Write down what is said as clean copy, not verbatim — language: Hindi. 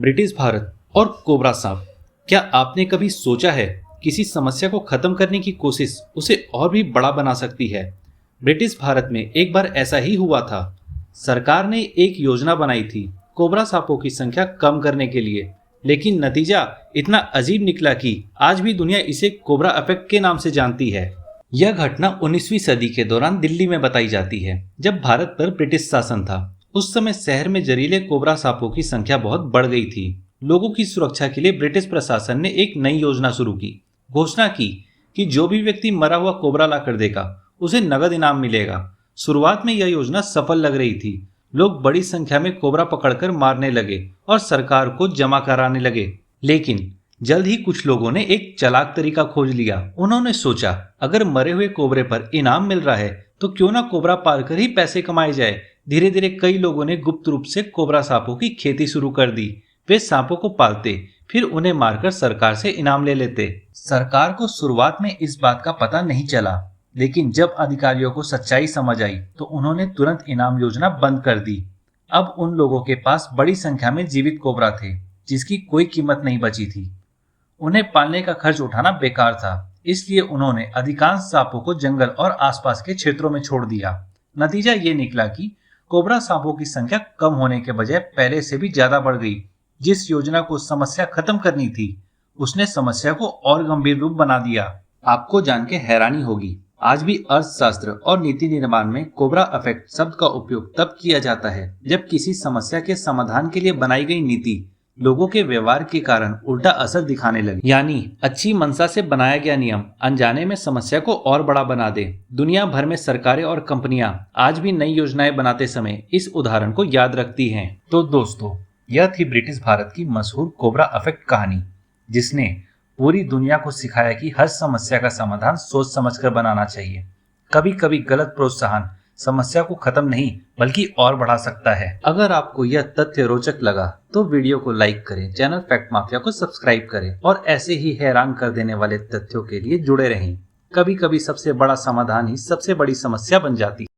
ब्रिटिश भारत और कोबरा सांप। क्या आपने कभी सोचा है किसी समस्या को खत्म करने की कोशिश उसे और भी बड़ा बना सकती है। ब्रिटिश भारत में एक बार ऐसा ही हुआ था। सरकार ने एक योजना बनाई थी कोबरा सांपों की संख्या कम करने के लिए, लेकिन नतीजा इतना अजीब निकला कि आज भी दुनिया इसे कोबरा इफेक्ट के नाम से जानती है। यह घटना 19वीं सदी के दौरान दिल्ली में बताई जाती है, जब भारत पर ब्रिटिश शासन था। उस समय शहर में जहरीले कोबरा सांपों की संख्या बहुत बढ़ गई थी। लोगों की सुरक्षा के लिए ब्रिटिश प्रशासन ने एक नई योजना शुरू की। घोषणा की कि जो भी व्यक्ति मरा हुआ कोबरा ला कर देगा उसे नगद इनाम मिलेगा। शुरुआत में यह योजना सफल लग रही थी। लोग बड़ी संख्या में कोबरा पकड़कर मारने लगे और सरकार को जमा कराने लगे। लेकिन जल्द ही कुछ लोगों ने एक चालाक तरीका खोज लिया। उन्होंने सोचा, अगर मरे हुए कोबरे पर इनाम मिल रहा है तो क्यों ना कोबरा पाल कर ही पैसे कमाए जाए। धीरे धीरे कई लोगों ने गुप्त रूप से कोबरा सांपों की खेती शुरू कर दी। वे सांपों को पालते, फिर उन्हें मारकर सरकार से इनाम ले लेते। सरकार को शुरुआत में इस बात का पता नहीं चला, लेकिन जब अधिकारियों को सच्चाई समझ आई तो उन्होंने तुरंत इनाम योजना बंद कर दी। अब उन लोगों के पास बड़ी संख्या में जीवित कोबरा थे, जिसकी कोई कीमत नहीं बची थी। उन्हें पालने का खर्च उठाना बेकार था, इसलिए उन्होंने अधिकांश सांपों को जंगल और आसपास के क्षेत्रों में छोड़ दिया। नतीजा ये निकला कि कोबरा सांपों की संख्या कम होने के बजाय पहले से भी ज्यादा बढ़ गई। जिस योजना को समस्या खत्म करनी थी, उसने समस्या को और गंभीर रूप बना दिया। आपको जान के हैरानी होगी, आज भी अर्थशास्त्र और नीति निर्माण में कोबरा इफेक्ट शब्द का उपयोग तब किया जाता है जब किसी समस्या के समाधान के लिए बनाई गई नीति लोगों के व्यवहार के कारण उल्टा असर दिखाने लगे। यानी अच्छी मंशा से बनाया गया नियम अनजाने में समस्या को और बड़ा बना दे। दुनिया भर में सरकारें और कंपनियां आज भी नई योजनाएं बनाते समय इस उदाहरण को याद रखती हैं। तो दोस्तों, यह थी ब्रिटिश भारत की मशहूर कोबरा इफेक्ट कहानी, जिसने पूरी दुनिया को सिखाया कि हर समस्या का समाधान सोच समझकर बनाना चाहिए। कभी कभी गलत प्रोत्साहन समस्या को खत्म नहीं बल्कि और बढ़ा सकता है। अगर आपको यह तथ्य रोचक लगा तो वीडियो को लाइक करें, चैनल फैक्ट माफिया को सब्सक्राइब करें और ऐसे ही हैरान कर देने वाले तथ्यों के लिए जुड़े रहें। कभी कभी सबसे बड़ा समाधान ही सबसे बड़ी समस्या बन जाती है।